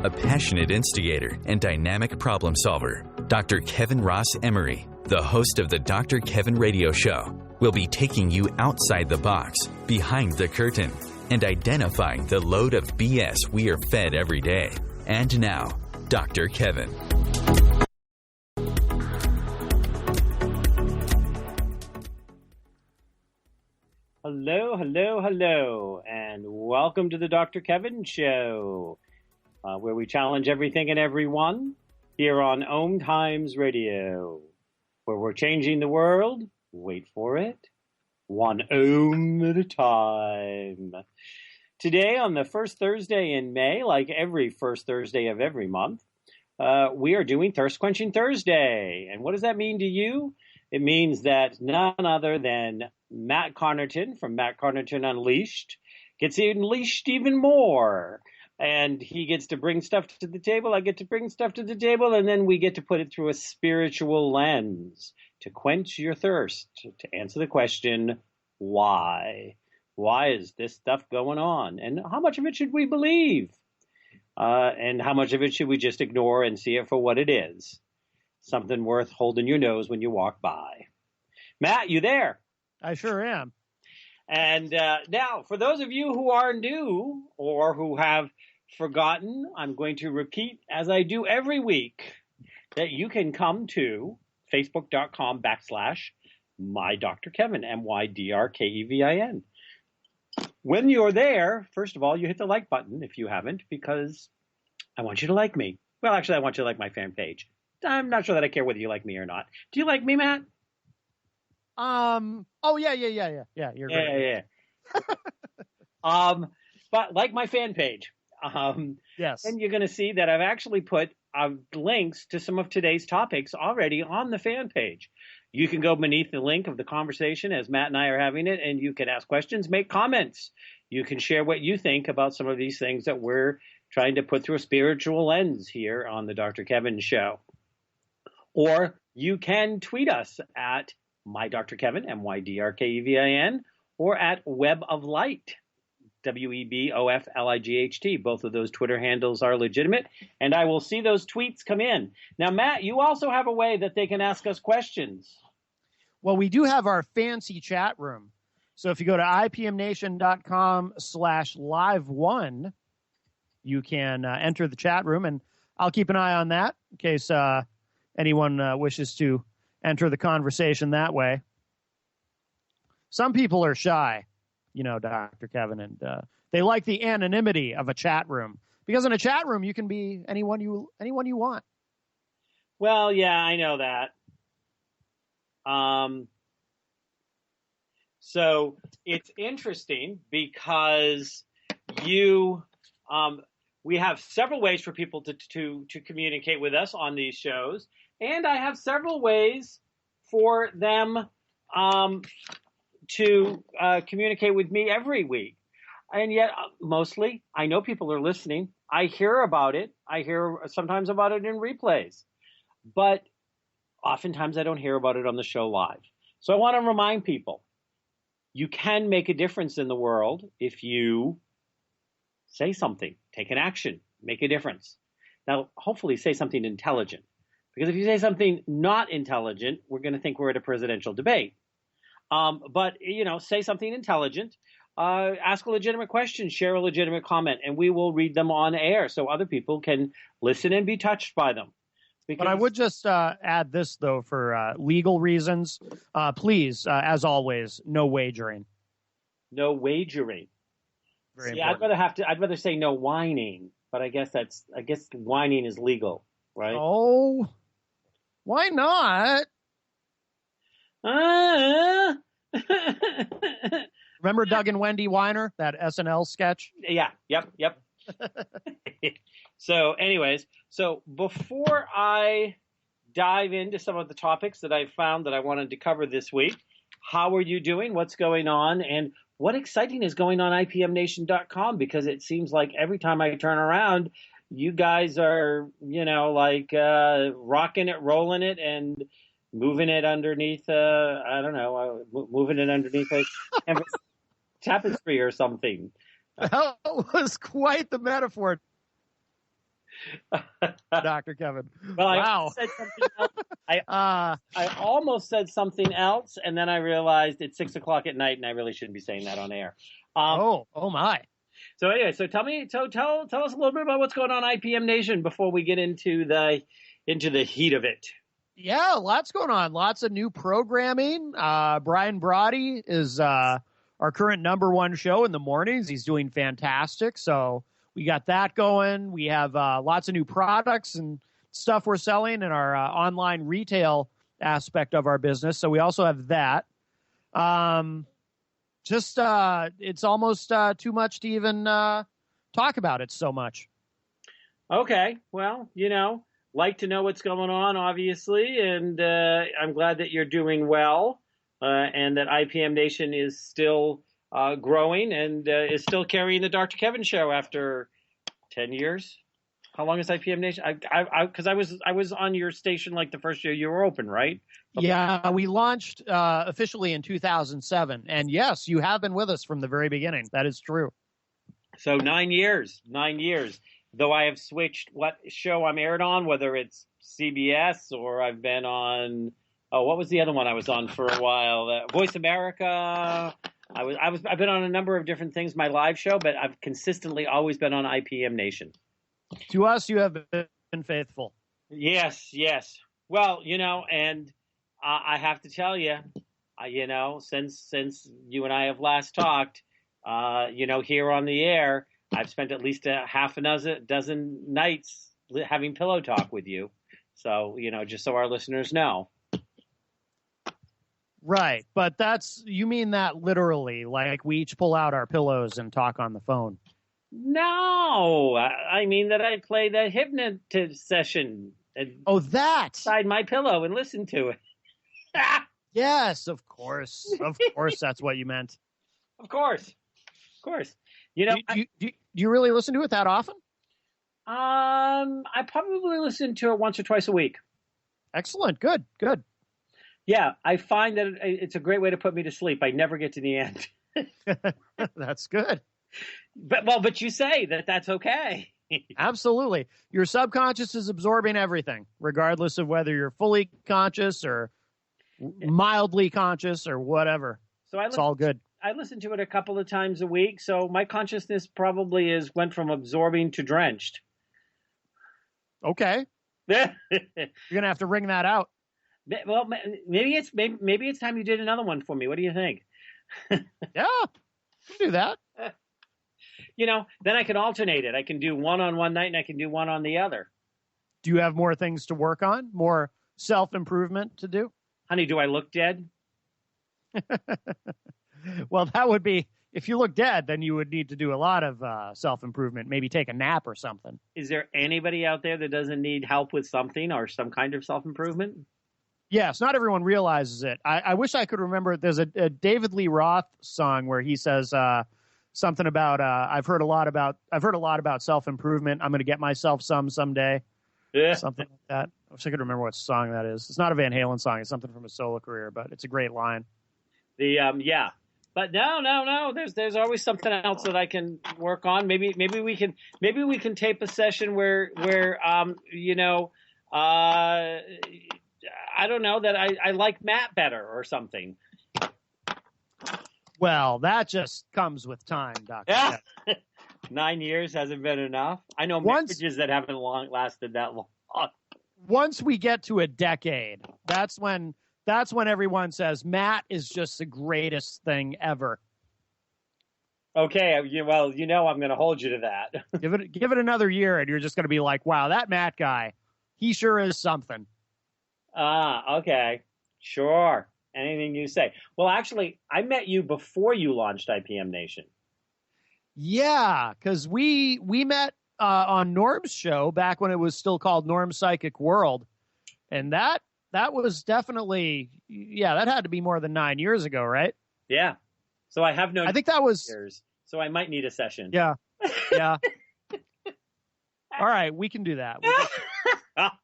a passionate instigator and dynamic problem solver. Dr. Kevin Ross Emery, the host of the Dr. Kevin Radio Show, will be taking you outside the box, behind the curtain, and identifying the load of BS we are fed every day. And now, Dr. Kevin. Hello, hello, hello, and welcome to the Dr. Kevin Show, where we challenge everything and everyone here on OMTimes Radio, where we're changing the world, wait for it, one ohm at a time. Today, on the first Thursday in May, like every first Thursday of every month, we are doing Thirst Quenching Thursday. And what does that mean to you? It means that none other than Matt Connarton from Matt Connarton Unleashed gets unleashed even more. And he gets to bring stuff to the table. I get to bring stuff to the table. And then we get to put it through a spiritual lens to quench your thirst, to answer the question, why? Why is this stuff going on? And how much of it should we believe? And how much of it should we just ignore and see it for what it is? Something worth holding your nose when you walk by. Matt, you there? I sure am. And now, for those of you who are new or who have forgotten, I'm going to repeat, as I do every week, that you can come to facebook.com/MyDrKevin, MYDRKEVIN. When you're there, first of all, you hit the like button if you haven't, because I want you to like me. Well, actually, I want you to like my fan page. I'm not sure that I care whether you like me or not. Do you like me, Matt? Oh, yeah. You're great. Yeah. But like my fan page. Yes. And you're going to see that I've actually put links to some of today's topics already on the fan page. You can go beneath the link of the conversation as Matt and I are having it, and you can ask questions, make comments. You can share what you think about some of these things that we're trying to put through a spiritual lens here on the Dr. Kevin Show. Or you can tweet us at MyDrKevin, MYDRKEVIN, or at Web of Light, WEBOFLIGHT. Both of those Twitter handles are legitimate, and I will see those tweets come in. Now, Matt, you also have a way that they can ask us questions. Well, we do have our fancy chat room. So if you go to IPMNation.com/live1, you can enter the chat room, and I'll keep an eye on that in case anyone wishes to enter the conversation that way. Some people are shy, you know, Dr. Kevin, and they like the anonymity of a chat room, because in a chat room you can be anyone you want. Well, yeah, I know that. So it's interesting because we have several ways for people to communicate with us on these shows, and I have several ways for them to communicate with me every week. And yet, mostly, I know people are listening. I hear about it. I hear sometimes about it in replays. But oftentimes, I don't hear about it on the show live. So I want to remind people, you can make a difference in the world if you say something, take an action, make a difference. Now, hopefully say something intelligent. Because if you say something not intelligent, we're going to think we're at a presidential debate. But, you know, say something intelligent, ask a legitimate question, share a legitimate comment, and we will read them on air so other people can listen and be touched by them. But I would just add this, though, for legal reasons. Please, as always, no wagering. No wagering. Very See, important. I'd rather say no whining, but I guess whining is legal, right? Oh, why not? Remember Doug and Wendy Weiner, that SNL sketch? Yeah. Yep. So anyways, before I dive into some of the topics that I found that I wanted to cover this week, how are you doing? What's going on? And what exciting is going on IPMNation.com? Because it seems like every time I turn around, you guys are, rocking it, rolling it, and moving it underneath, moving it underneath a tapestry or something. That was quite the metaphor. Dr. Kevin. Well, Wow. I said something else. I almost said something else, and then I realized it's 6:00 at night, and I really shouldn't be saying that on air. Oh my. So anyway, so tell us a little bit about what's going on IPM Nation before we get into the heat of it. Yeah, lots going on. Lots of new programming. Brian Brody is our current #1 show in the mornings. He's doing fantastic. So we got that going. We have lots of new products and stuff we're selling in our online retail aspect of our business. So we also have that. It's almost too much to even talk about it so much. Okay. Well, like to know what's going on, obviously, and I'm glad that you're doing well, and that IPM Nation is still growing and is still carrying the Dr. Kevin show after 10 years. How long is IPM Nation? Because I was on your station like the first year you were open, right? Yeah, we launched officially in 2007, and yes, you have been with us from the very beginning. That is true. So 9 years. Though I have switched what show I'm aired on, whether it's CBS or I've been on. Oh, what was the other one I was on for a while? Voice America. I've been on a number of different things. My live show, but I've consistently always been on IPM Nation. To us, you have been faithful. Yes. Well, and I have to tell you, since you and I have last talked, here on the air, I've spent at least a half a dozen nights having pillow talk with you. So, just so our listeners know. Right. But you mean that literally, like we each pull out our pillows and talk on the phone. No, I mean that I play the hypnotist session. That inside my pillow and listen to it. Yes, of course. Of course, that's what you meant. Of course. Do you really listen to it that often? I probably listen to it once or twice a week. Excellent. Good. Yeah, I find that it's a great way to put me to sleep. I never get to the end. That's good. But you say that's okay. Absolutely. Your subconscious is absorbing everything, regardless of whether you're fully conscious or mildly conscious or whatever. So it's all good. I listen to it a couple of times a week, so my consciousness probably went from absorbing to drenched. Okay. You're gonna have to wring that out. Well, maybe it's time you did another one for me. What do you think? Yeah, you can do that. Then I can alternate it. I can do one on one night and I can do one on the other. Do you have more things to work on? More self-improvement to do? Honey, do I look dead? Well, that would be, if you look dead, then you would need to do a lot of self-improvement, maybe take a nap or something. Is there anybody out there that doesn't need help with something or some kind of self-improvement? Yes, not everyone realizes it. I wish I could remember. There's a David Lee Roth song where he says something about I've heard a lot about self-improvement. I'm going to get myself someday. Yeah. Something like that. I wish I could remember what song that is. It's not a Van Halen song. It's something from a solo career, but it's a great line. Yeah. But no. There's always something else that I can work on. Maybe we can tape a session where I don't know, that I like Matt better or something. Well, that just comes with time, Dr. Yeah. 9 years hasn't been enough. I know marriages that haven't lasted that long. Once we get to a decade, that's when everyone says Matt is just the greatest thing ever. Okay, well, I'm going to hold you to that. Give it another year, and you're just going to be like, wow, that Matt guy, he sure is something. Okay, sure. Anything you say. Well, actually, I met you before you launched IPM Nation. Yeah, because we met on Norm's show back when it was still called Norm's Psychic World, and that was definitely, that had to be more than 9 years ago, right? Yeah. So I have known. I think that was years. So I might need a session. Yeah. All right, we can do that.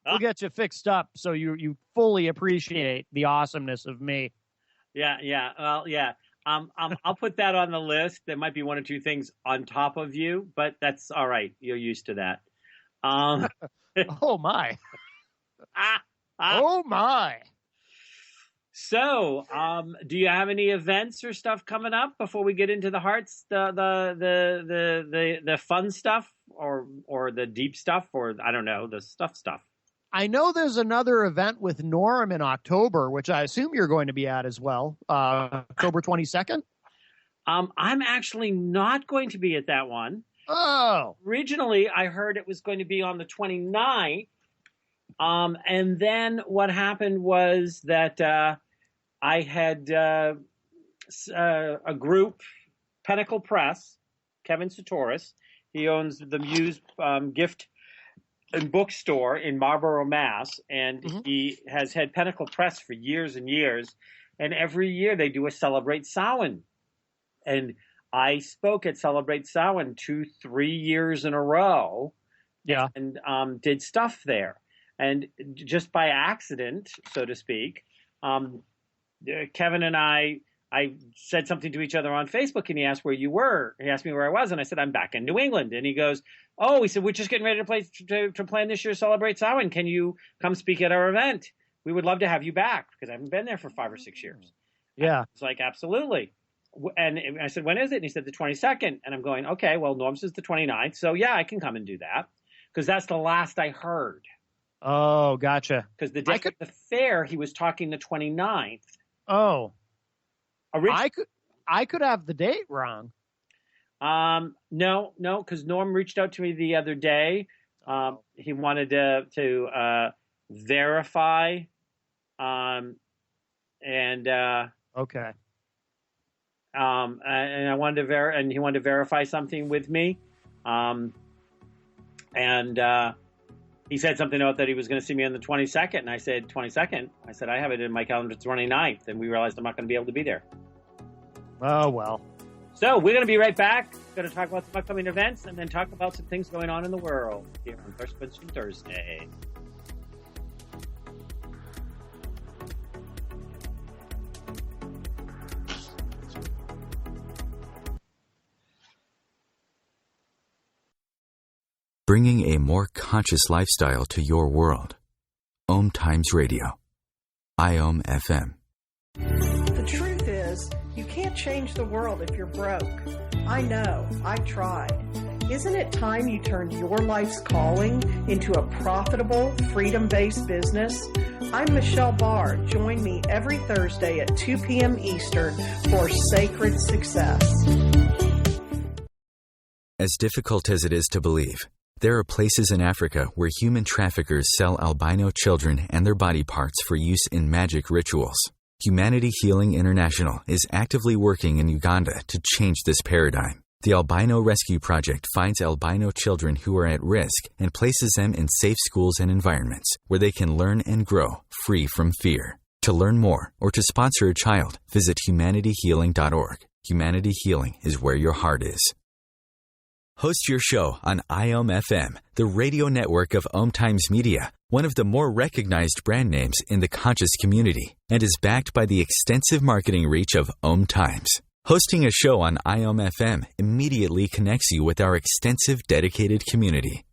We'll get you fixed up so you fully appreciate the awesomeness of me. Yeah. Well, yeah. I'll put that on the list. There might be one or two things on top of you, but that's all right. You're used to that. Um, Oh, my. Oh, my. So, do you have any events or stuff coming up before we get into the hearts, the fun stuff, or the deep stuff, or I don't know, the stuff? I know there's another event with Norm in October, which I assume you're going to be at as well, October 22nd. I'm actually not going to be at that one. Oh. Originally, I heard it was going to be on the 29th. And then what happened was that I had a group, Pinnacle Press, Kevin Satoris. He owns the Muse gift and bookstore in Marlborough, Mass. And he has had Pinnacle Press for years and years. And every year they do a Celebrate Samhain. And I spoke at Celebrate Samhain 2-3 years in a row. Yeah. And did stuff there. And just by accident, so to speak, Kevin and I said something to each other on Facebook, and he asked where you were. He asked me where I was, and I said, I'm back in New England. And he goes, oh, he said, we're just getting ready to plan this year's Celebrate Samhain. Can you come speak at our event? We would love to have you back, because I haven't been there for 5 or 6 years. Yeah. It's like, absolutely. And I said, when is it? And he said, the 22nd. And I'm going, okay, well, Norm says the 29th. So, yeah, I can come and do that, because that's the last I heard. Oh, gotcha. Because the day of the fair, he was talking the 29th. Oh. I could have the date wrong. No, because Norm reached out to me the other day. He wanted to verify, and okay. And I wanted to and he wanted to verify something with me, he said something about that he was going to see me on the 22nd, and I said, 22nd? I said, I have it in my calendar the 29th, and we realized I'm not going to be able to be there. Oh, well. So we're going to be right back. We're going to talk about some upcoming events, and then talk about some things going on in the world here on First Question Thursday. Bringing a more conscious lifestyle to your world. OMTimes Radio. IOM FM. The truth is, you can't change the world if you're broke. I know. I've tried. Isn't it time you turned your life's calling into a profitable, freedom-based business? I'm Michelle Barr. Join me every Thursday at 2 p.m. Eastern for Sacred Success. As difficult as it is to believe, there are places in Africa where human traffickers sell albino children and their body parts for use in magic rituals. Humanity Healing International is actively working in Uganda to change this paradigm. The Albino Rescue Project finds albino children who are at risk and places them in safe schools and environments where they can learn and grow free from fear. To learn more or to sponsor a child, visit humanityhealing.org. Humanity Healing is where your heart is. Host your show on IOM FM, the radio network of OMTimes Media, one of the more recognized brand names in the conscious community, and is backed by the extensive marketing reach of OMTimes. Hosting a show on IOM FM immediately connects you with our extensive dedicated community.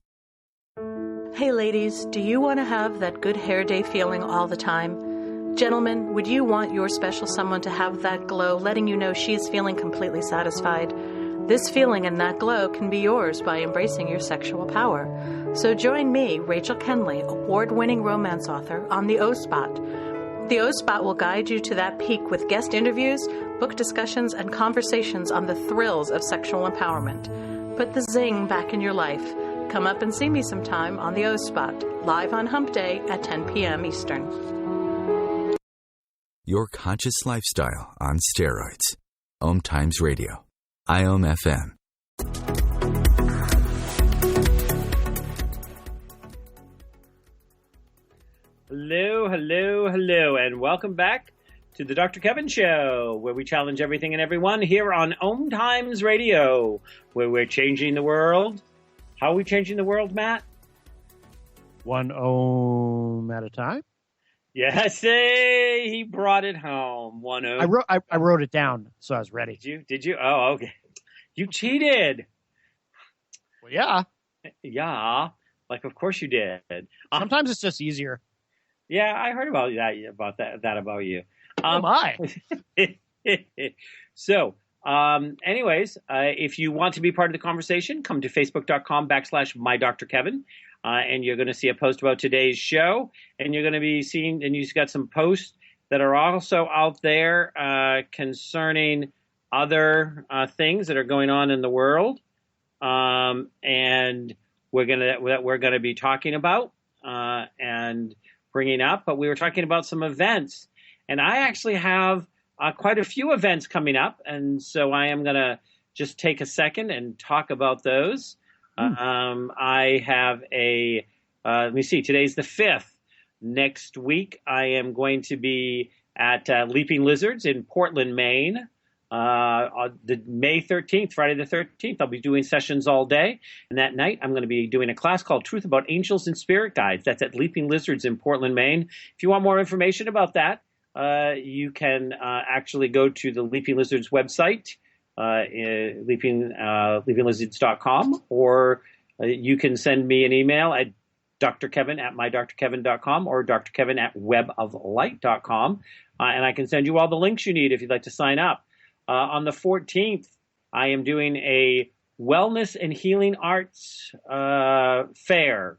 Hey ladies, do you want to have that good hair day feeling all the time? Gentlemen, would you want your special someone to have that glow, letting you know she is feeling completely satisfied? This feeling and that glow can be yours by embracing your sexual power. So join me, Rachel Kenley, award-winning romance author, on the O-Spot. The O-Spot will guide you to that peak with guest interviews, book discussions, and conversations on the thrills of sexual empowerment. Put the zing back in your life. Come up and see me sometime on the O-Spot, live on Hump Day at 10 p.m. Eastern. Your conscious lifestyle on steroids. OMTimes Radio. IOM FM. Hello, and welcome back to the Dr. Kevin Show, where we challenge everything and everyone here on OMTimes Radio, where we're changing the world. How are we changing the world, Matt? One ohm at a time. Yes, he brought it home. One ohm. I wrote it down, so I was ready. Did you? Oh, okay. You cheated. Well, yeah. Yeah. Like, of course you did. Sometimes it's just easier. Yeah, I heard about that about you. Oh my. So, anyways, if you want to be part of the conversation, come to facebook.com/mydrkevin. And you're going to see a post about today's show, and you're going to be seeing, and you've got some posts that are also out there concerning other things that are going on in the world, and we're gonna be talking about and bringing up. But we were talking about some events, and I actually have quite a few events coming up, and so I am gonna just take a second and talk about those. I have let me see, today's the 5th. Next week, I am going to be at Leaping Lizards in Portland, Maine. On the May 13th, Friday the 13th, I'll be doing sessions all day. And that night, I'm going to be doing a class called Truth About Angels and Spirit Guides. That's at Leaping Lizards in Portland, Maine. If you want more information about that, you can actually go to the Leaping Lizards website, leapinglizards.com, or you can send me an email at drkevin@mydrkevin.com or drkevin@weboflight.com, and I can send you all the links you need if you'd like to sign up. On the 14th, I am doing a Wellness and Healing Arts fair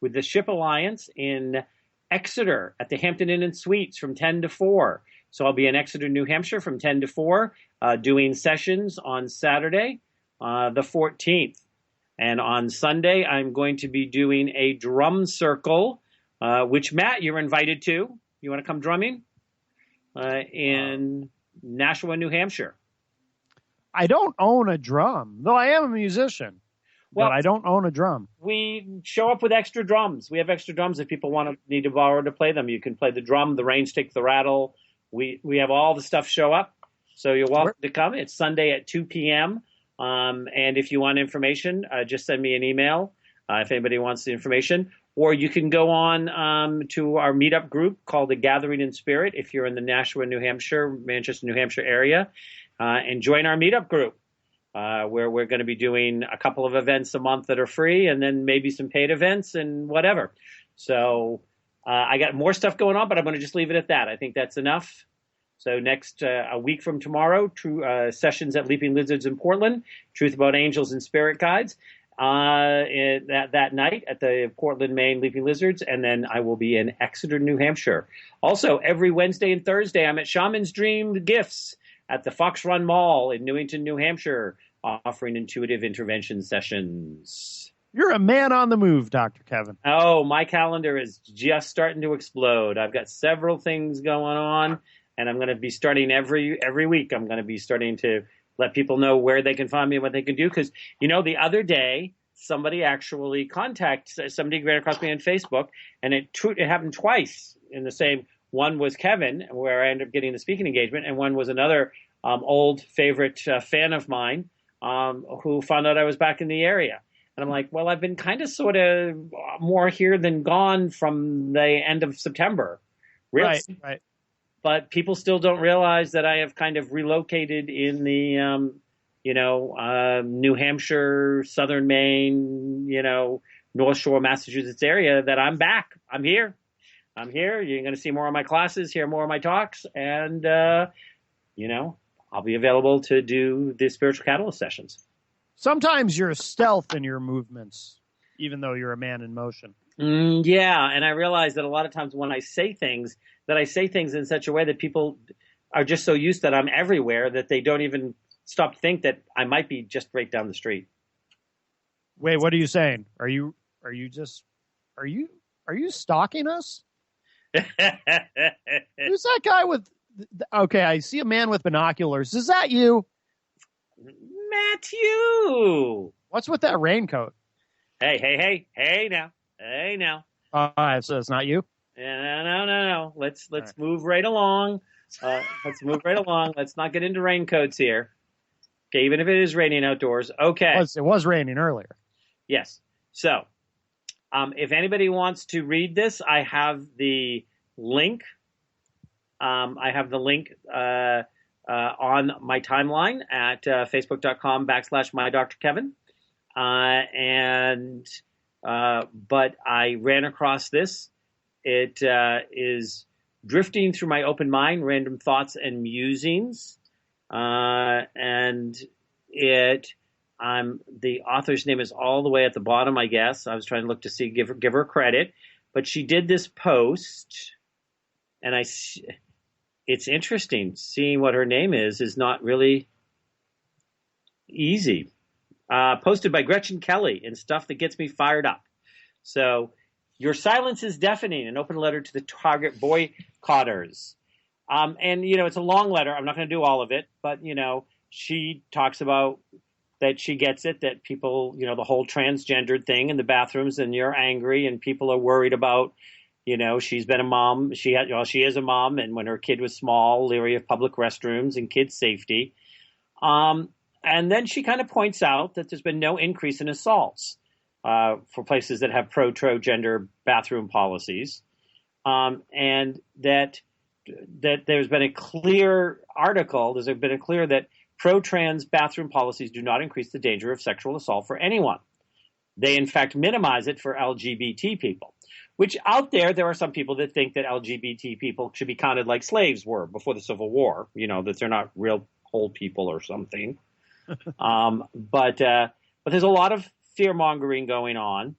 with the Ship Alliance in Exeter at the Hampton Inn and Suites from 10 to 4. So I'll be in Exeter, New Hampshire from 10 to 4, doing sessions on Saturday, the 14th. And on Sunday, I'm going to be doing a drum circle, which, Matt, you're invited to. You want to come drumming? In Nashua, New Hampshire. I don't own a drum, though I am a musician. Well, but I don't own a drum. We show up with extra drums. We have extra drums if people need to borrow to play them. You can play the drum, the rain stick, the rattle. We have all the stuff show up. So you're welcome to come. It's Sunday at 2 p.m. And if you want information, just send me an email if anybody wants the information. Or you can go on to our meetup group called The Gathering in Spirit if you're in the Nashua, New Hampshire, Manchester, New Hampshire area, and join our meetup group where we're going to be doing a couple of events a month that are free and then maybe some paid events and whatever. So I got more stuff going on, but I'm going to just leave it at that. I think that's enough. So next, a week from tomorrow, sessions at Leaping Lizards in Portland, Truth About Angels and Spirit Guides that night at the Portland, Maine Leaping Lizards, and then I will be in Exeter, New Hampshire. Also, every Wednesday and Thursday, I'm at Shaman's Dream Gifts at the Fox Run Mall in Newington, New Hampshire, offering intuitive intervention sessions. You're a man on the move, Dr. Kevin. Oh, my calendar is just starting to explode. I've got several things going on. And I'm going to be starting every week. I'm going to be starting to let people know where they can find me and what they can do. Because, the other day, somebody actually somebody ran across me on Facebook, and it happened twice in the same. One was Kevin, where I ended up getting the speaking engagement, and one was another old favorite fan of mine who found out I was back in the area. And I'm like, well, I've been kind of sort of more here than gone from the end of September. Really? Right. But people still don't realize that I have kind of relocated in the, New Hampshire, Southern Maine, North Shore, Massachusetts area, that I'm back. I'm here. You're going to see more of my classes, hear more of my talks, and, I'll be available to do the Spiritual Catalyst sessions. Sometimes you're stealth in your movements, even though you're a man in motion. Yeah, and I realize that a lot of times when I say things in such a way that people are just so used that I'm everywhere that they don't even stop to think that I might be just right down the street. Wait, what are you saying? Are you stalking us? Who's that guy with? Okay, I see a man with binoculars. Is that you? Matthew. What's with that raincoat? Hey now. So it's not you? No. Let's move right along. Let's not get into raincoats here. Okay, even if it is raining outdoors. Okay. It was raining earlier. Yes. So, if anybody wants to read this, I have the link. On my timeline at facebook.com/mydrkevin. And but I ran across this. It is drifting through my open mind, random thoughts and musings, and the author's name is all the way at the bottom, I guess. I was trying to look to see, give her credit, but she did this post, and it's interesting. Seeing what her name is not really easy. Posted by Gretchen Kelly and stuff that gets me fired up. So, your silence is deafening, an open letter to the Target boycotters. And, it's a long letter. I'm not going to do all of it, but, she talks about that she gets it, that people, the whole transgendered thing in the bathrooms, and you're angry, and people are worried about, she's been a mom. She is a mom, and when her kid was small, leery of public restrooms and kids' safety. And then she kind of points out that there's been no increase in assaults for places that have pro-gender bathroom policies, and that there's been a clear that pro-trans bathroom policies do not increase the danger of sexual assault for anyone. They, in fact, minimize it for LGBT people, which out there are some people that think that LGBT people should be counted like slaves were before the Civil War, that they're not real whole people or something. But there's a lot of fear-mongering going on.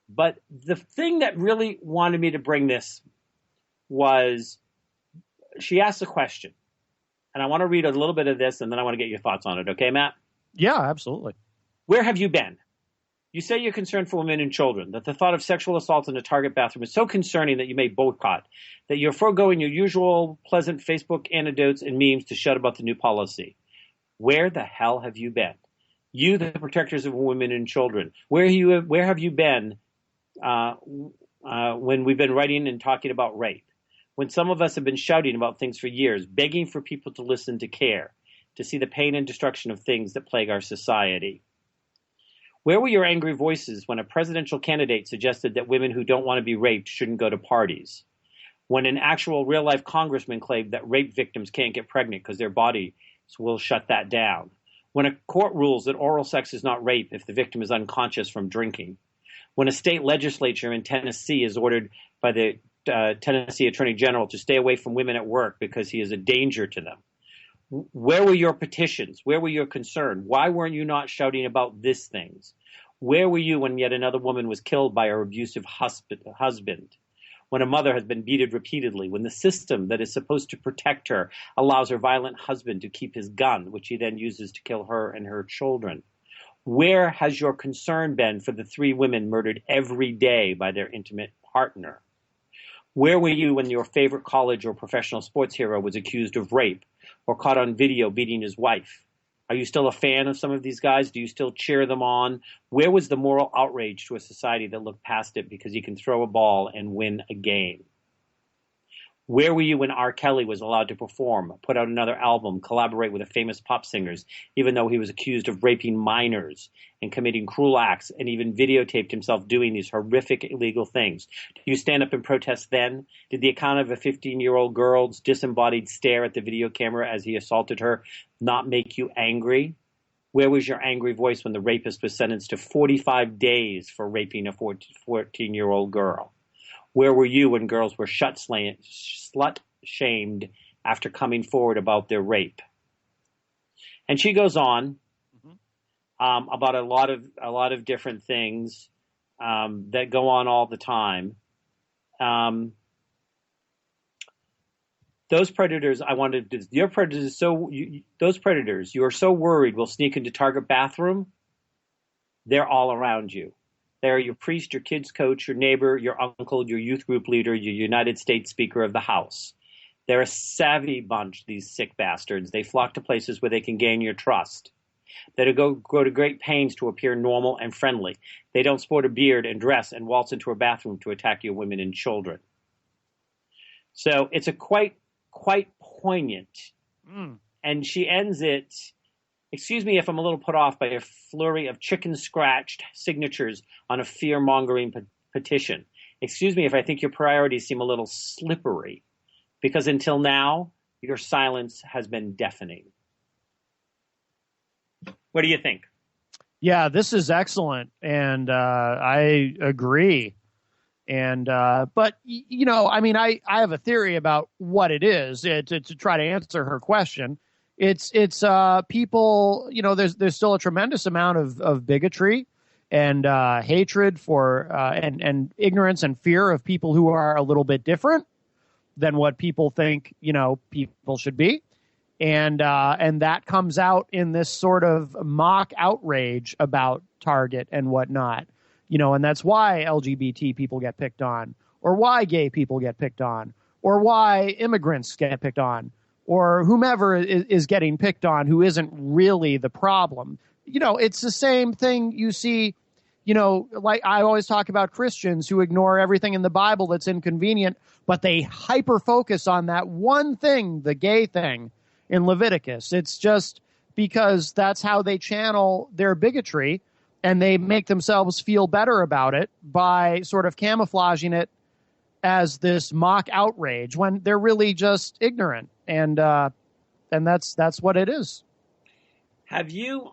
But the thing that really wanted me to bring this was she asked a question. And I want to read a little bit of this, and then I want to get your thoughts on it. Okay, Matt? Yeah, absolutely. Where have you been? You say you're concerned for women and children, that the thought of sexual assault in a Target bathroom is so concerning that you may boycott, that you're foregoing your usual pleasant Facebook anecdotes and memes to shout about the new policy. Where the hell have you been? You, the protectors of women and children. Where have you been when we've been writing and talking about rape? When some of us have been shouting about things for years, begging for people to listen, to care, to see the pain and destruction of things that plague our society? Where were your angry voices when a presidential candidate suggested that women who don't want to be raped shouldn't go to parties? When an actual real-life congressman claimed that rape victims can't get pregnant because their body will shut that down? When a court rules that oral sex is not rape if the victim is unconscious from drinking? When a state legislature in Tennessee is ordered by the Tennessee Attorney General to stay away from women at work because he is a danger to them? Where were your petitions? Where were your concern? Why weren't you not shouting about these things? Where were you when yet another woman was killed by her abusive husband? When a mother has been beaten repeatedly? When the system that is supposed to protect her allows her violent husband to keep his gun, which he then uses to kill her and her children? Where has your concern been for the 3 women murdered every day by their intimate partner? Where were you when your favorite college or professional sports hero was accused of rape or caught on video beating his wife? Are you still a fan of some of these guys? Do you still cheer them on? Where was the moral outrage to a society that looked past it because he can throw a ball and win a game? Where were you when R. Kelly was allowed to perform, put out another album, collaborate with a famous pop singers, even though he was accused of raping minors and committing cruel acts, and even videotaped himself doing these horrific illegal things? Did you stand up and protest then? Did the account of a 15-year-old girl's disembodied stare at the video camera as he assaulted her not make you angry? Where was your angry voice when the rapist was sentenced to 45 days for raping a 14-year-old girl? Where were you when girls were slut-shamed after coming forward about their rape? And she goes on about a lot of different those that go on all the time. Those predators, those predators you are so worried will sneak into Target bathroom. They're all around you. They are your priest, your kids' coach, your neighbor, your uncle, your youth group leader, your United States Speaker of the House. They're a savvy bunch, these sick bastards. They flock to places where they can gain your trust. They go to great pains to appear normal and friendly. They don't sport a beard and dress and waltz into a bathroom to attack your women and children. So it's a quite poignant. And she ends it, excuse me if I'm a little put off by a flurry of chicken-scratched signatures on a fear-mongering petition. Excuse me if I think your priorities seem a little slippery, because until now, your silence has been deafening. What do you think? Yeah, this is excellent, and I agree. And but you know, I mean, I have a theory about what it is to try to answer her question. It's people. You know, there's still a tremendous amount of bigotry and hatred for and ignorance and fear of people who are a little bit different than what people think, you know, people should be. And that comes out in this sort of mock outrage about Target and whatnot, you know, and that's why LGBT people get picked on, or why gay people get picked on, or why immigrants get picked on, or whomever is getting picked on who isn't really the problem. You know, it's the same thing you see, you know, like I always talk about Christians who ignore everything in the Bible that's inconvenient, but they hyper focus on that one thing, the gay thing in Leviticus. It's just because that's how they channel their bigotry, and they make themselves feel better about it by sort of camouflaging it as this mock outrage when they're really just ignorant. And that's what it is. Have you,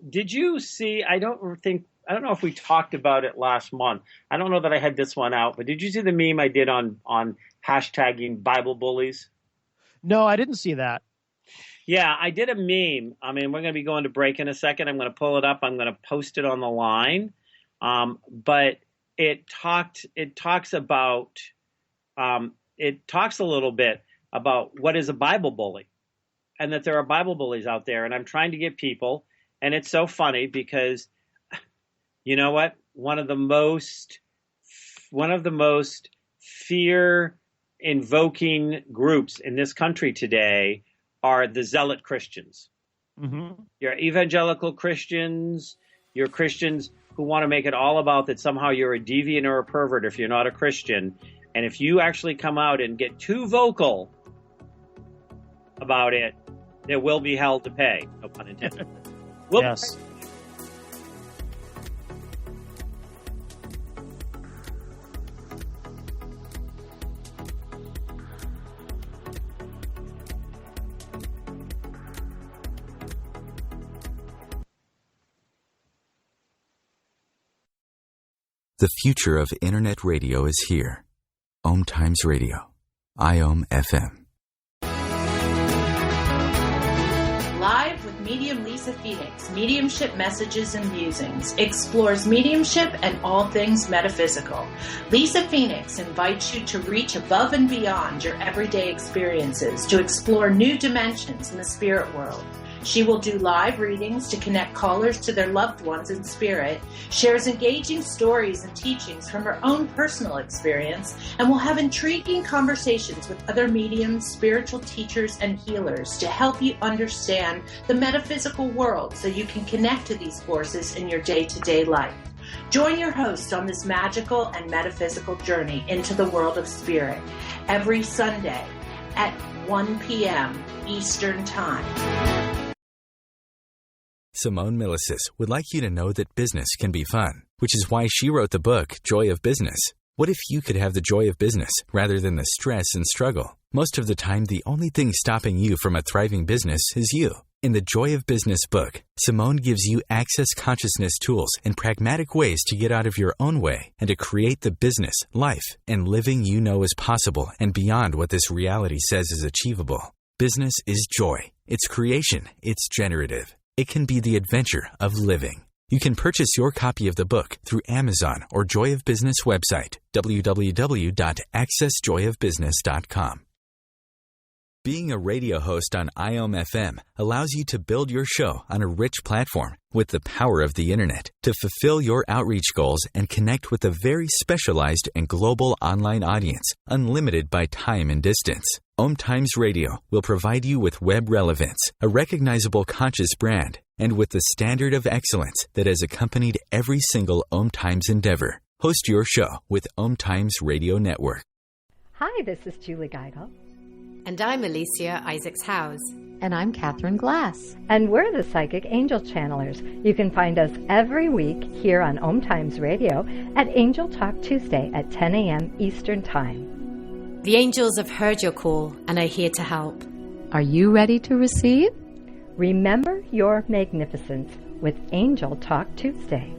did you see, I don't know if we talked about it last month. I don't know that I had this one out, but did you see the meme I did on hashtagging Bible bullies? No, I didn't see that. Yeah, I did a meme. I mean, we're going to be going to break in a second. I'm going to pull it up. I'm going to post it on the line. But it talks a little bit about what is a Bible bully, and that there are Bible bullies out there. And I'm trying to get people, and it's so funny because, you know what? One of the most fear-invoking groups in this country today are the zealot Christians. Mm-hmm. You're evangelical Christians. You're Christians who want to make it all about that somehow you're a deviant or a pervert if you're not a Christian. And if you actually come out and get too vocal about it, there will be hell to pay. No pun intended. Yes. The future of Internet radio is here. OMTimes Radio. IOM FM. Live with medium Lisa Phoenix, Mediumship Messages and Musings, explores mediumship and all things metaphysical. Lisa Phoenix invites you to reach above and beyond your everyday experiences, to explore new dimensions in the spirit world. She will do live readings to connect callers to their loved ones in spirit, shares engaging stories and teachings from her own personal experience, and will have intriguing conversations with other mediums, spiritual teachers, and healers to help you understand the metaphysical world so you can connect to these forces in your day-to-day life. Join your host on this magical and metaphysical journey into the world of spirit every Sunday at 1 p.m. Eastern Time. Simone Milicis would like you to know that business can be fun, which is why she wrote the book, Joy of Business. What if you could have the joy of business rather than the stress and struggle? Most of the time, the only thing stopping you from a thriving business is you. In the Joy of Business book, Simone gives you access consciousness tools and pragmatic ways to get out of your own way and to create the business, life, and living you know is possible and beyond what this reality says is achievable. Business is joy. It's creation. It's generative. It can be the adventure of living. You can purchase your copy of the book through Amazon or Joy of Business website, www.accessjoyofbusiness.com. Being a radio host on IOM FM allows you to build your show on a rich platform with the power of the internet to fulfill your outreach goals and connect with a very specialized and global online audience, unlimited by time and distance. OMTimes Radio will provide you with web relevance, a recognizable conscious brand, and with the standard of excellence that has accompanied every single OMTimes endeavor. Host your show with OMTimes Radio Network. Hi, this is Julie Geigel. And I'm Alicia Isaacs-Howes. And I'm Catherine Glass. And we're the Psychic Angel Channelers. You can find us every week here on OMTimes Radio at Angel Talk Tuesday at 10 a.m. Eastern Time. The angels have heard your call and are here to help. Are you ready to receive? Remember your magnificence with Angel Talk Tuesday.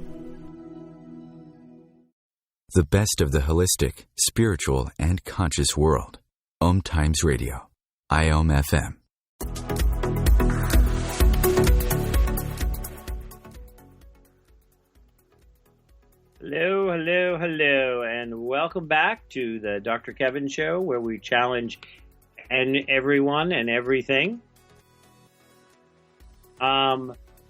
The best of the holistic, spiritual, and conscious world. OMTimes Radio. IOM FM. Hello, hello, hello, and welcome back to the Dr. Kevin Show, where we challenge everyone and everything.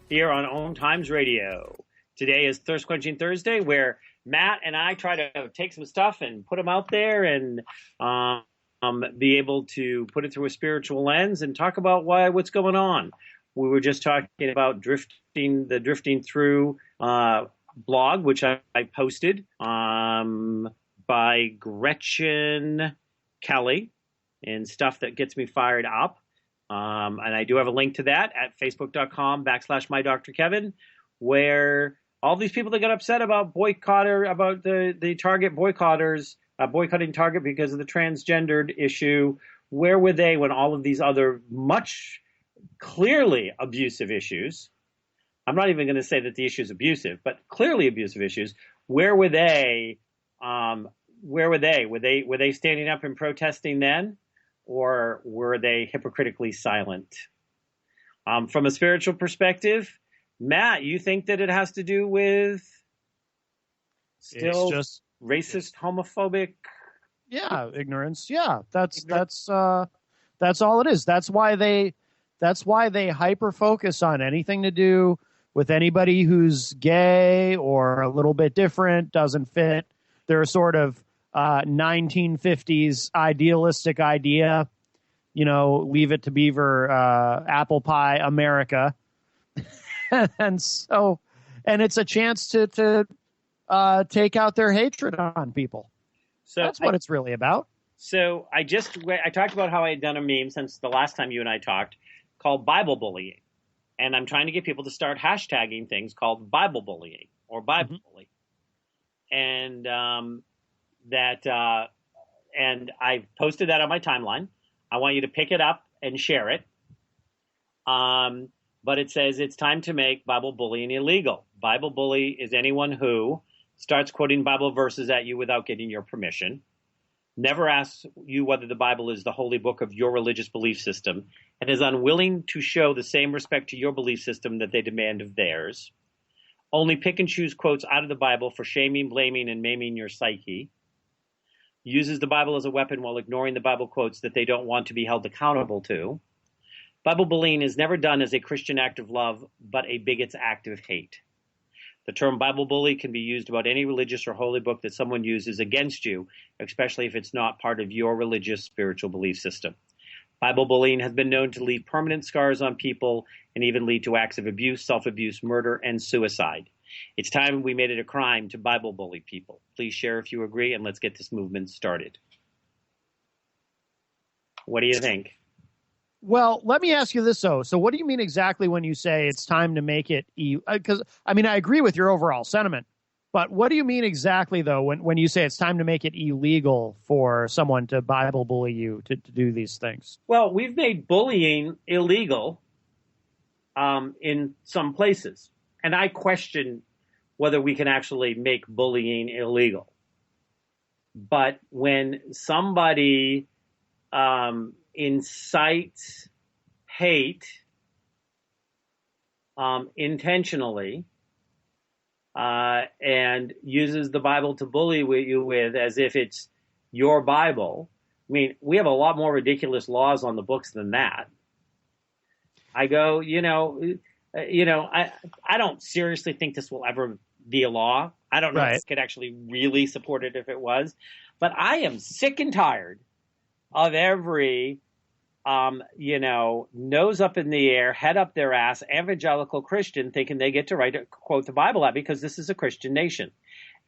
Here on OMTimes Radio. Today is Thirst Quenching Thursday, where Matt and I try to take some stuff and put them out there and be able to put it through a spiritual lens and talk about what's going on. We were just talking about the Drifting Through blog, which I posted by Gretchen Kelly, and stuff that gets me fired up. And I do have a link to that at facebook.com/mydrkevin, where all these people that got upset about the Target boycotters, boycotting Target because of the transgendered issue, where were they when all of these other much clearly abusive issues, I'm not even going to say that the issue is abusive, but clearly abusive issues, where were they? Were they standing up and protesting then? Or were they hypocritically silent? From a spiritual perspective, Matt, you think that it has to do with still just racist, homophobic? Yeah, ignorance. Yeah, that's all it is. That's why they hyper focus on anything to do with anybody who's gay or a little bit different, doesn't fit their sort of 1950s idealistic idea, leave it to Beaver, apple pie America. and it's a chance to take out their hatred on people. So that's what it's really about. So I talked about how I had done a meme since the last time you and I talked called Bible bullying. And I'm trying to get people to start hashtagging things called Bible bullying or Bible bully. And and I've posted that on my timeline. I want you to pick it up and share it. But it says it's time to make Bible bullying illegal. Bible bully is anyone who starts quoting Bible verses at you without getting your permission, never asks you whether the Bible is the holy book of your religious belief system, and is unwilling to show the same respect to your belief system that they demand of theirs, only pick and choose quotes out of the Bible for shaming, blaming, and maiming your psyche, uses the Bible as a weapon while ignoring the Bible quotes that they don't want to be held accountable to. Bible bullying is never done as a Christian act of love, but a bigot's act of hate. The term Bible bully can be used about any religious or holy book that someone uses against you, especially if it's not part of your religious spiritual belief system. Bible bullying has been known to leave permanent scars on people and even lead to acts of abuse, self-abuse, murder, and suicide. It's time we made it a crime to Bible bully people. Please share if you agree, and let's get this movement started. What do you think? Well, let me ask you this, though. So what do you mean exactly when you say it's time to make it because, I agree with your overall sentiment, but what do you mean exactly, though, when you say it's time to make it illegal for someone to Bible bully you, to do these things? Well, we've made bullying illegal in some places, and I question whether we can actually make bullying illegal. But when somebody incites hate intentionally and uses the Bible to bully you with as if it's your Bible. We have a lot more ridiculous laws on the books than that. I go, I don't seriously think this will ever be a law. I don't know if this could actually really support it if it was, but I am sick and tired of every, nose up in the air, head up their ass, evangelical Christian thinking they get to quote the Bible out because this is a Christian nation.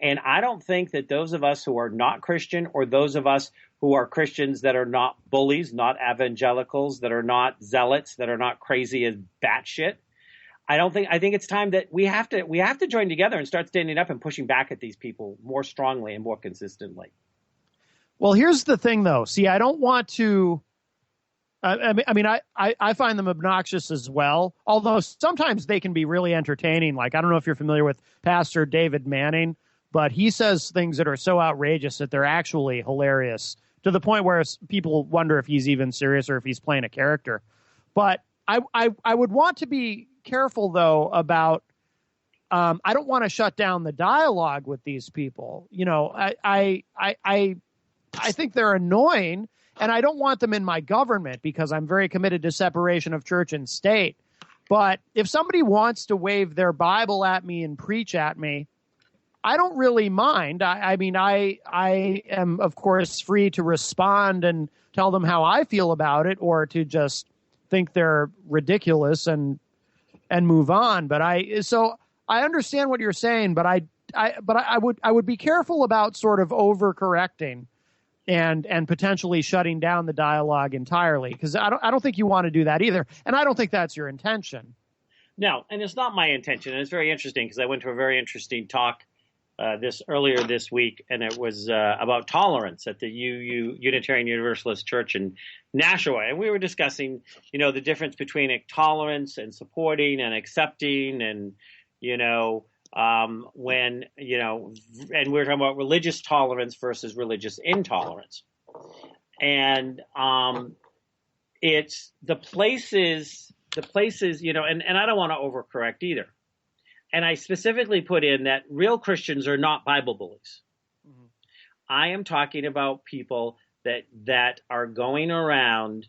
And I don't think that those of us who are not Christian, or those of us who are Christians that are not bullies, not evangelicals, that are not zealots, that are not crazy as batshit, I think it's time that we have to join together and start standing up and pushing back at these people more strongly and more consistently. Well, here's the thing, though. See, I don't want to I find them obnoxious as well, although sometimes they can be really entertaining. Like, I don't know if you're familiar with Pastor David Manning, but he says things that are so outrageous that they're actually hilarious, to the point where people wonder if he's even serious or if he's playing a character. But I would want to be careful, though, about I don't want to shut down the dialogue with these people. You know, I think they're annoying, and I don't want them in my government because I'm very committed to separation of church and state. But if somebody wants to wave their Bible at me and preach at me, I don't really mind. I mean, I am, of course, free to respond and tell them how I feel about it, or to just think they're ridiculous and move on. But I understand what you're saying, but I would be careful about sort of overcorrecting and potentially shutting down the dialogue entirely, because I don't think you want to do that either, and I don't think that's your intention. No, and it's not my intention. And it's very interesting because I went to a very interesting talk earlier this week, and it was about tolerance at the Unitarian Universalist Church in Nashua, and we were discussing, the difference between tolerance and supporting and accepting, and when and we were talking about religious tolerance versus religious intolerance, and it's the places, and I don't want to overcorrect either. And I specifically put in that real Christians are not Bible bullies. Mm-hmm. I am talking about people that are going around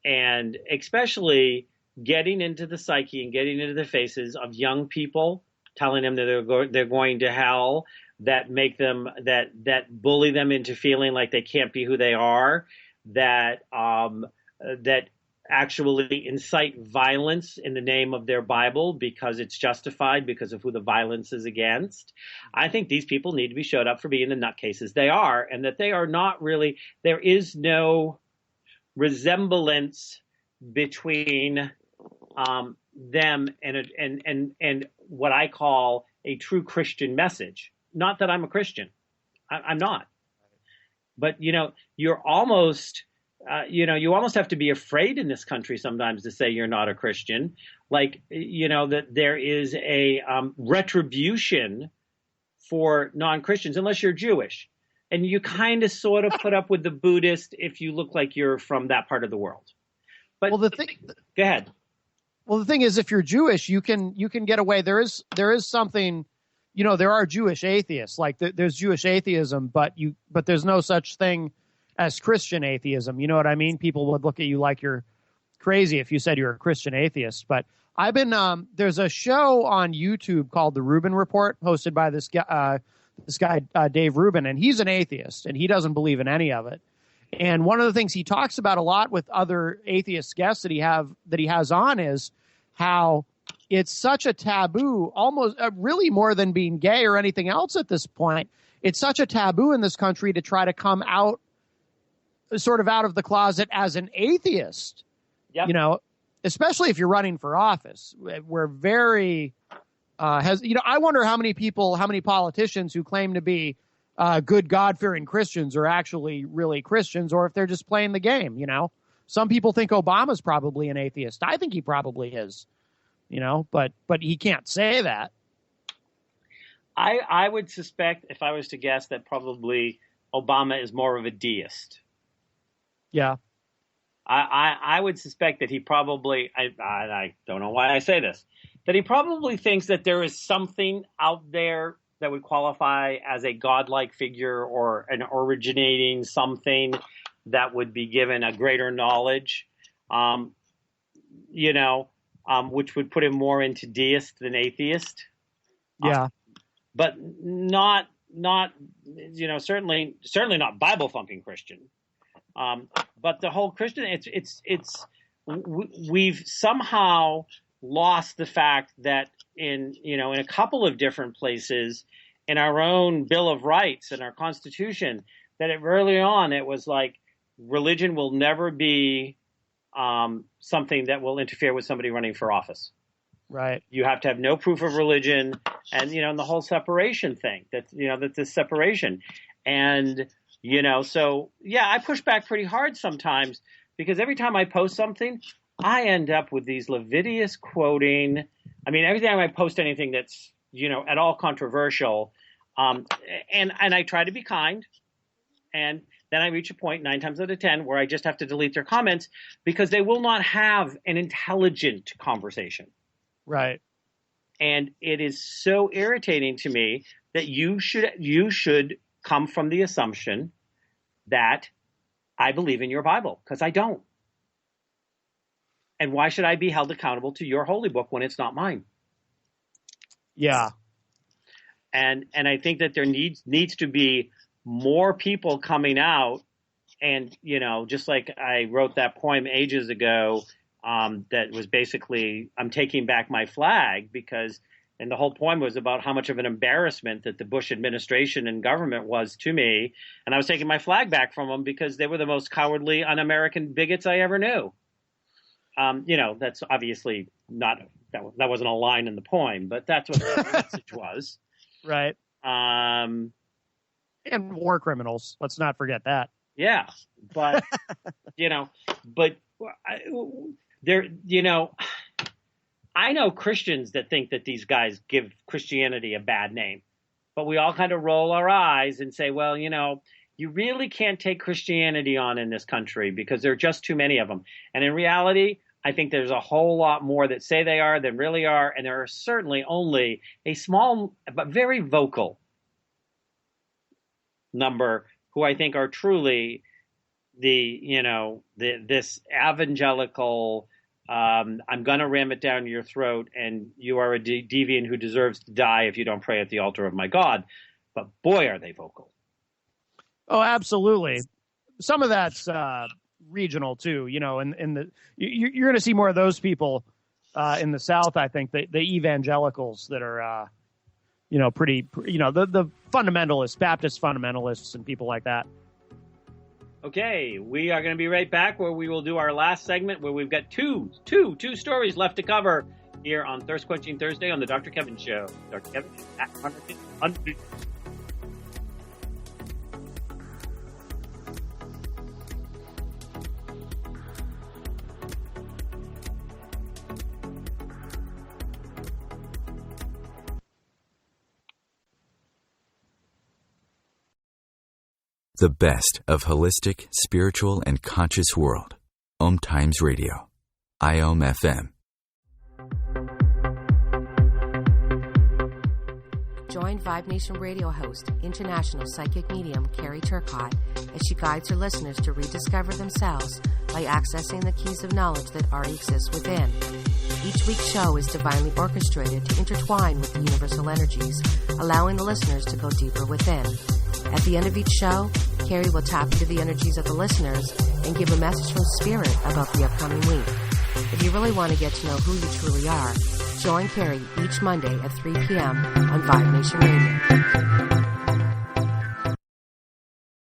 and especially getting into the psyche and getting into the faces of young people, telling them that they're going to hell, that make them that bully them into feeling like they can't be who they are, that actually incite violence in the name of their Bible because it's justified because of who the violence is against. I think these people need to be showed up for being the nutcases they are, and that they are not really, there is no resemblance between them and what I call a true Christian message. Not that I'm a Christian. I'm not. But, you're almost... you almost have to be afraid in this country sometimes to say you're not a Christian. Like, that there is a retribution for non-Christians unless you're Jewish. And you kind of sort of put up with the Buddhist if you look like you're from that part of the world. But go ahead. Well, the thing is, if you're Jewish, you can get away. There is something, there are Jewish atheists. Like there's Jewish atheism, but there's no such thing as Christian atheism. You know what I mean? People would look at you like you're crazy if you said you're a Christian atheist. But I've been there's a show on YouTube called The Rubin Report, hosted by this guy Dave Rubin, and he's an atheist and he doesn't believe in any of it. And one of the things he talks about a lot with other atheist guests that he has on is how it's such a taboo, almost really more than being gay or anything else at this point. It's such a taboo in this country to try to come out sort of out of the closet as an atheist. Yep. Especially if you're running for office. We're very I wonder how many politicians who claim to be good God-fearing Christians are actually really Christians, or if they're just playing the game. Some people think Obama's probably an atheist. I think he probably is, but he can't say that. I would suspect, if I was to guess, that probably Obama is more of a deist. Yeah. I would suspect that he probably, I don't know why I say this, that he probably thinks that there is something out there that would qualify as a godlike figure or an originating something that would be given a greater knowledge, which would put him more into deist than atheist. Yeah. But not certainly not Bible thumping Christian. But the whole Christian, we've somehow lost the fact that in a couple of different places in our own Bill of Rights and our Constitution, that early on it was like religion will never be something that will interfere with somebody running for office. Right. You have to have no proof of religion, and and the whole separation thing. That this separation, and so yeah, I push back pretty hard sometimes because every time I post something, I end up with these Leviticus quoting. I mean, every time I post anything that's, at all controversial, and I try to be kind, and then I reach a point 9 times out of 10 where I just have to delete their comments because they will not have an intelligent conversation. Right. And it is so irritating to me that you should come from the assumption that I believe in your Bible, because I don't. And why should I be held accountable to your holy book when it's not mine? Yeah. And I think that there needs to be more people coming out, and just like I wrote that poem ages ago, that was basically, I'm taking back my flag, and the whole poem was about how much of an embarrassment that the Bush administration and government was to me, and I was taking my flag back from them because they were the most cowardly, un-American bigots I ever knew. That's obviously not, that wasn't a line in the poem, but that's what the message was. Right. And war criminals. Let's not forget that. Yeah. But, I know Christians that think that these guys give Christianity a bad name, but we all kind of roll our eyes and say, well, you really can't take Christianity on in this country because there are just too many of them. And in reality, I think there's a whole lot more that say they are than really are. And there are certainly only a small but very vocal number who I think are truly this evangelical, I'm going to ram it down your throat, and you are a deviant who deserves to die if you don't pray at the altar of my God. But boy, are they vocal. Oh, absolutely. Some of that's regional too, and you're going to see more of those people in the South. I think the evangelicals that are, the fundamentalists, Baptist fundamentalists, and people like that. Okay, we are going to be right back where we will do our last segment where we've got two stories left to cover here on Thirst Quenching Thursday on the Dr. Kevin Show. Dr. Kevin, Matt Connarton Unleashed. The best of holistic, spiritual, and conscious world. OMTimes Radio. IOM FM. Join Vibe Nation radio host, international psychic medium Carrie Turcotte, as she guides her listeners to rediscover themselves by accessing the keys of knowledge that already exist within. Each week's show is divinely orchestrated to intertwine with the universal energies, allowing the listeners to go deeper within. At the end of each show, Carrie will tap into the energies of the listeners and give a message from Spirit about the upcoming week. If you really want to get to know who you truly are, join Carrie each Monday at 3 p.m. on Vibe Nation Radio.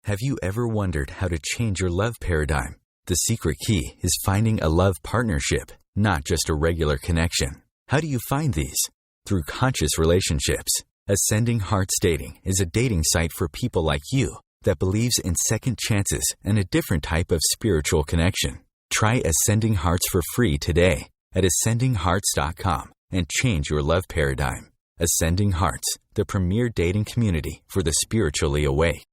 Have you ever wondered how to change your love paradigm? The secret key is finding a love partnership, not just a regular connection. How do you find these? Through conscious relationships. Ascending Hearts Dating is a dating site for people like you that believes in second chances and a different type of spiritual connection. Try Ascending Hearts for free today at ascendinghearts.com and change your love paradigm. Ascending Hearts, the premier dating community for the spiritually awake.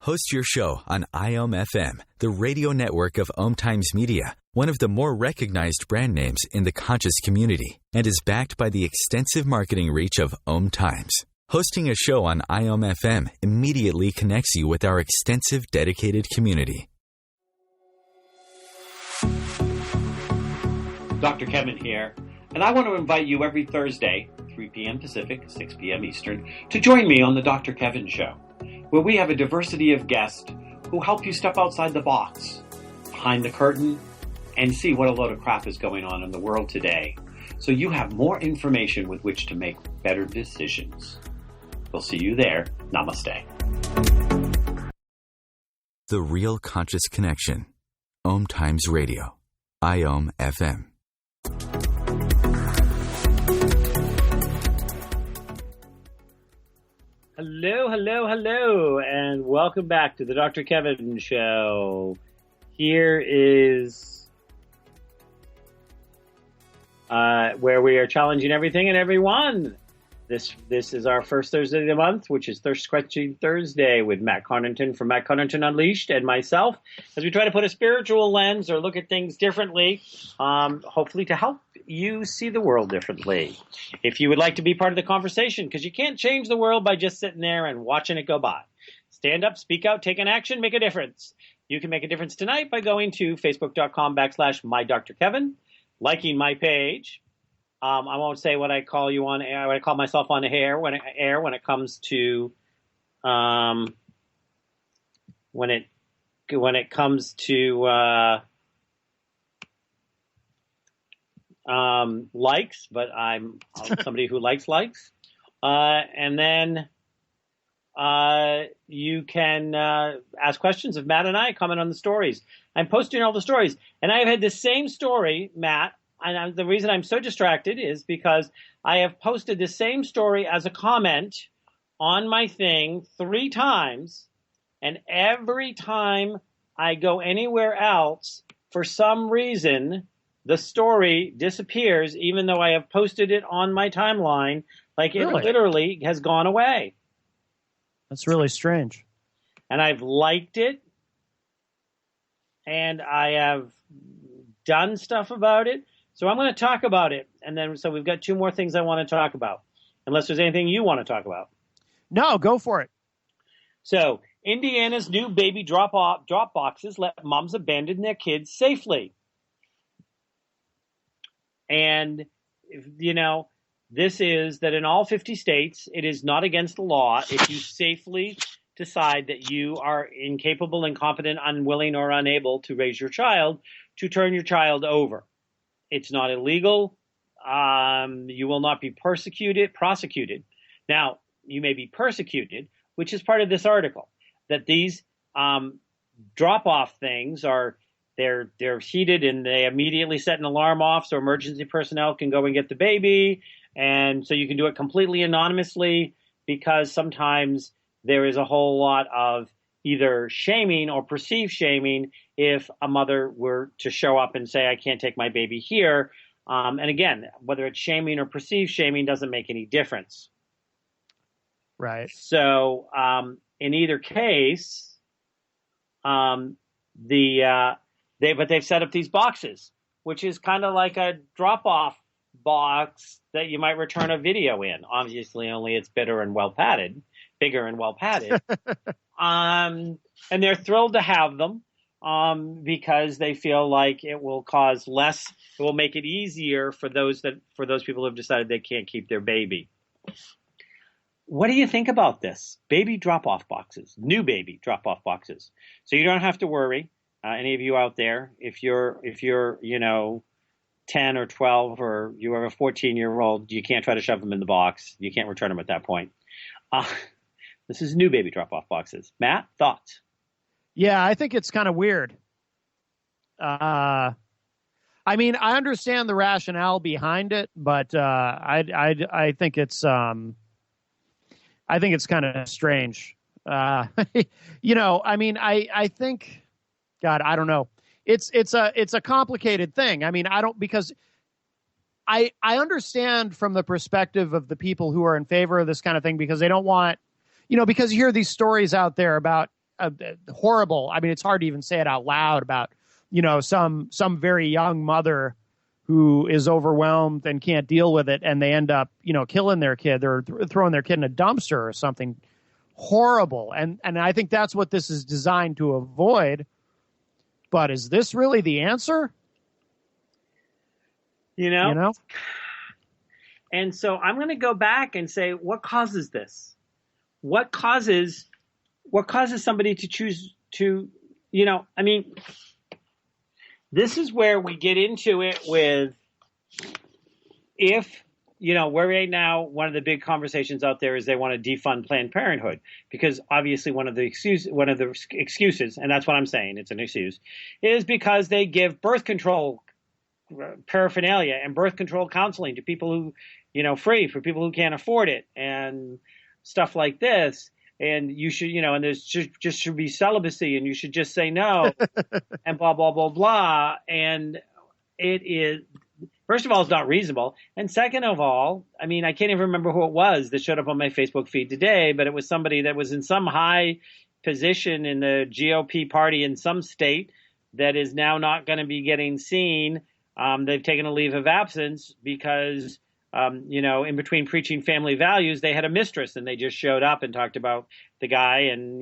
Host your show on IOM FM, the radio network of OMTimes Media, one of the more recognized brand names in the conscious community, and is backed by the extensive marketing reach of OMTimes. Hosting a show on IOM FM immediately connects you with our extensive dedicated community. Dr. Kevin here, and I want to invite you every Thursday, 3 p.m. Pacific, 6 p.m. Eastern, to join me on the Dr. Kevin Show, where we have a diversity of guests who help you step outside the box, behind the curtain, and see what a load of crap is going on in the world today, so you have more information with which to make better decisions. We'll see you there. Namaste. The Real Conscious Connection. OMTimes Radio. IOM FM. Hello, and welcome back to the Dr. Kevin Show here is where we are challenging everything and everyone. This is our first Thursday of the month, which is Thirst Quenching Thursday with Matt Connarton from Matt Connarton Unleashed and myself, as we try to put a spiritual lens or look at things differently, hopefully to help you see the world differently. If you would like to be part of the conversation, because you can't change the world by just sitting there and watching it go by. Stand up, speak out, take an action, make a difference. You can make a difference tonight by going to facebook.com/MyDrKevin, liking my page. I won't say what I call you on air. What I call myself on air when it comes to when it comes to likes, but I'm somebody who likes. And then you can ask questions of Matt and I, comment on the stories. I'm posting all the stories, and I've had the same story, Matt. And the reason I'm so distracted is because I have posted the same story as a comment on my thing 3 times, and every time I go anywhere else, for some reason, the story disappears, even though I have posted it on my timeline. Like it literally has gone away. That's really strange. And I've liked it, and I have done stuff about it. So I'm going to talk about it, and then so we've got 2 more things I want to talk about, unless there's anything you want to talk about. No, go for it. So Indiana's new baby drop boxes let moms abandon their kids safely. And, this is that in all 50 states, it is not against the law if you safely decide that you are incapable, incompetent, unwilling, or unable to raise your child, to turn your child over. It's not illegal. You will not be prosecuted. Now, you may be persecuted, which is part of this article, that these drop-off things they're heated, and they immediately set an alarm off so emergency personnel can go and get the baby. And so you can do it completely anonymously, because sometimes there is a whole lot of either shaming or perceived shaming if a mother were to show up and say, I can't take my baby here. And again, whether it's shaming or perceived shaming doesn't make any difference. Right. So in either case, they've set up these boxes, which is kind of like a drop-off box that you might return a video in. Obviously, only it's bigger and well padded. And they're thrilled to have them because they feel like it will make it easier for those people who have decided they can't keep their baby. What do you think about this? Baby drop-off boxes, new baby drop-off boxes. So you don't have to worry, any of you out there, if you're 10 or 12 or you have a 14-year-old, you can't try to shove them in the box. You can't return them at that point. This is new baby drop-off boxes. Matt, thoughts? Yeah, I think it's kind of weird. I mean, I understand the rationale behind it, but I think it's kind of strange. I mean, I think, God, I don't know. It's a complicated thing. I mean, because I understand from the perspective of the people who are in favor of this kind of thing, because they don't want, because you hear these stories out there about horrible. I mean, it's hard to even say it out loud about, some very young mother who is overwhelmed and can't deal with it, and they end up, killing their kid or throwing their kid in a dumpster or something horrible. And I think that's what this is designed to avoid. But is this really the answer? And so I'm going to go back and say, what causes this? What causes somebody to choose to, this is where we get into it with we're right now, one of the big conversations out there is they want to defund Planned Parenthood, because obviously one of the excuses, and that's what I'm saying, it's an excuse, is because they give birth control paraphernalia and birth control counseling to people who, free for people who can't afford it and stuff like this. and you should, and there's just should be celibacy, and you should just say no, and blah, blah, blah, blah. And it is, first of all, it's not reasonable. And second of all, I mean, I can't even remember who it was that showed up on my Facebook feed today, but it was somebody that was in some high position in the GOP party in some state that is now not going to be getting seen. They've taken a leave of absence because, in between preaching family values, they had a mistress and they just showed up and talked about the guy and,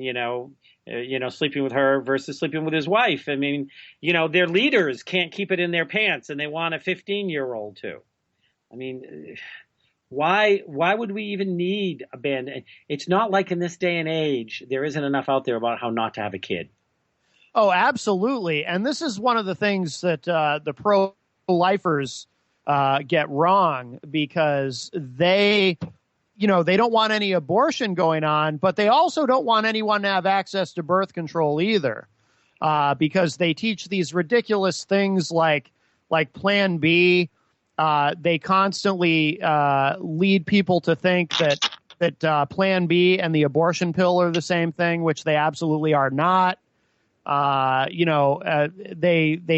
sleeping with her versus sleeping with his wife. I mean, their leaders can't keep it in their pants and they want a 15-year-old to. I mean, why would we even need a band? It's not like in this day and age, there isn't enough out there about how not to have a kid. Oh, absolutely. And this is one of the things that the pro-lifers get wrong, because they don't want any abortion going on, but they also don't want anyone to have access to birth control either, because they teach these ridiculous things like Plan B. They constantly lead people to think that Plan B and the abortion pill are the same thing, which they absolutely are not. They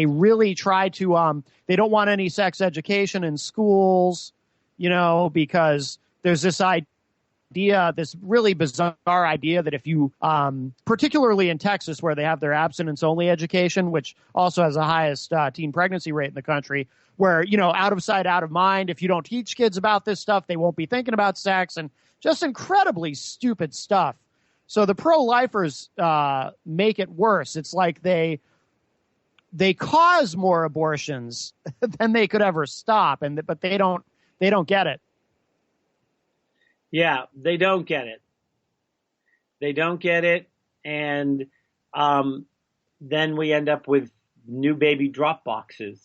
really try to, they don't want any sex education in schools, because there's this idea, this really bizarre idea that if you, particularly in Texas where they have their abstinence only education, which also has the highest teen pregnancy rate in the country, where, out of sight, out of mind, if you don't teach kids about this stuff, they won't be thinking about sex, and just incredibly stupid stuff. So the pro-lifers make it worse. It's like they cause more abortions than they could ever stop, but they don't get it. Yeah, they don't get it. They don't get it, and then we end up with new baby drop boxes.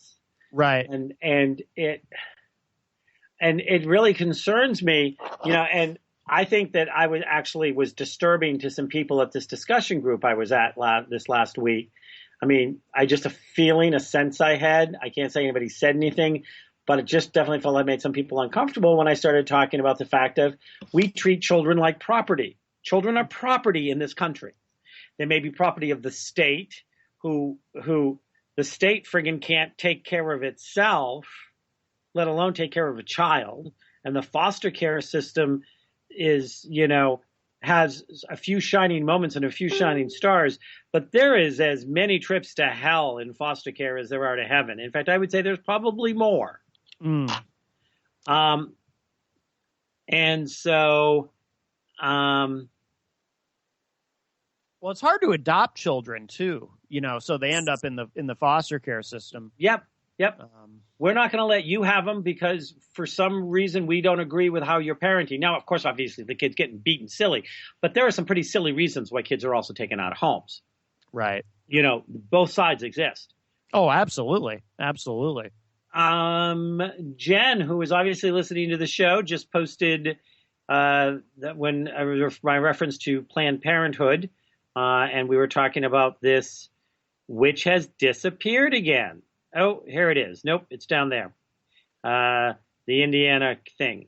Right. And it really concerns me, and I think that I was disturbing to some people at this discussion group I was at this last week. I mean, just a feeling, a sense I had. I can't say anybody said anything, but it just definitely felt like it made some people uncomfortable when I started talking about the fact of we treat children like property. Children are property in this country. They may be property of the state, who the state friggin' can't take care of itself, let alone take care of a child. And the foster care system is, has a few shining moments and a few shining stars, but there is as many trips to hell in foster care as there are to heaven. In fact, I would say there's probably more. And so, well, it's hard to adopt children too, so they end up in the foster care system. Yep. We're not going to let you have them because for some reason we don't agree with how you're parenting. Now, of course, obviously the kid's getting beaten silly, but there are some pretty silly reasons why kids are also taken out of homes. Right. Both sides exist. Oh, absolutely. Absolutely. Jen, who is obviously listening to the show, just posted that when my reference to Planned Parenthood, and we were talking about this, which has disappeared again. Oh, here it is. Nope, it's down there. The Indiana thing.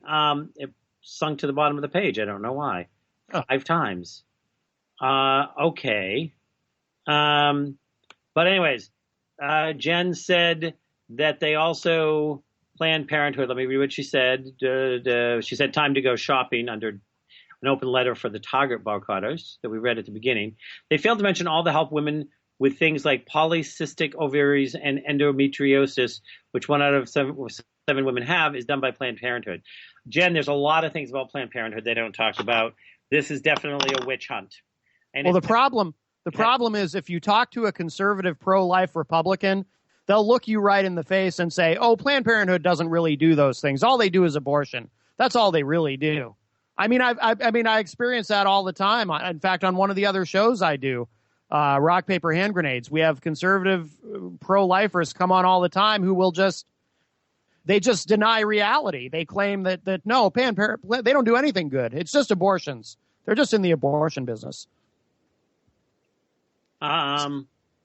It sunk to the bottom of the page. I don't know why. 5 times. Okay. But anyways, Jen said that they also Planned Parenthood. Let me read what she said. She said time to go shopping under an open letter for the Target boycotters that we read at the beginning. They failed to mention all the help women with things like polycystic ovaries and endometriosis, which 1 out of 7 women have, is done by Planned Parenthood. Jen, there's a lot of things about Planned Parenthood they don't talk about. This is definitely a witch hunt. And well, the problem is if you talk to a conservative pro-life Republican, they'll look you right in the face and say, oh, Planned Parenthood doesn't really do those things. All they do is abortion. That's all they really do. I mean, I experience that all the time. In fact, on one of the other shows I do, Rock, Paper, Hand Grenades, we have conservative pro-lifers come on all the time who will just deny reality. They claim that no, Planned Parenthood, they don't do anything good. It's just abortions. They're just in the abortion business.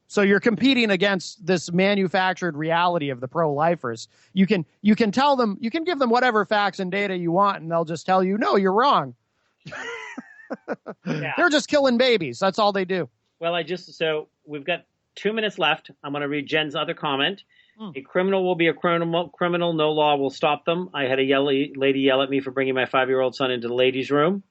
So you're competing against this manufactured reality of the pro-lifers. You can tell them, you can give them whatever facts and data you want, and they'll just tell you, no, you're wrong. Yeah. They're just killing babies. That's all they do. Well, so we've got 2 minutes left. I'm going to read Jen's other comment. A criminal will be a criminal. No law will stop them. I had a lady yell at me for bringing my 5-year-old son into the ladies' room.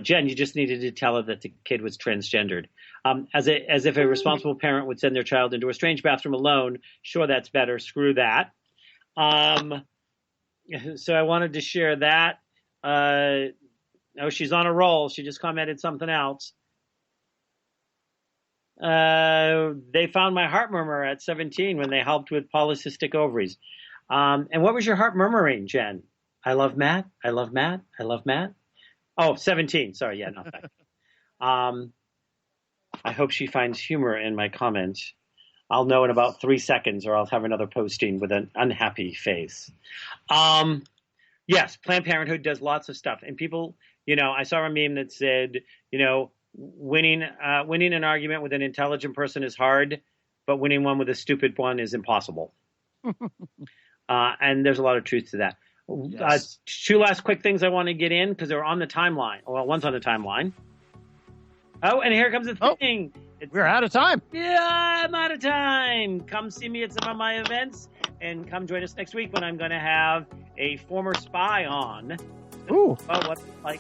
Jen, you just needed to tell her that the kid was transgendered. As if a responsible parent would send their child into a strange bathroom alone. Sure, that's better. Screw that. So I wanted to share that. She's on a roll. She just commented something else. They found my heart murmur at 17 when they helped with polycystic ovaries. And what was your heart murmuring, Jen? I love Matt. I love Matt. I love Matt. Oh, 17. Sorry. Yeah, not that. I hope she finds humor in my comments. I'll know in about 3 seconds, or I'll have another posting with an unhappy face. Yes, Planned Parenthood does lots of stuff. And people, I saw a meme that said, winning an argument with an intelligent person is hard, but winning one with a stupid one is impossible. And there's a lot of truth to that. Yes. 2 last quick things I want to get in because they're on the timeline. Well, one's on the timeline. Oh, and here comes the thing. We're out of time. Yeah, I'm out of time. Come see me at some of my events, and come join us next week when I'm going to have a former spy on. Ooh. What it's like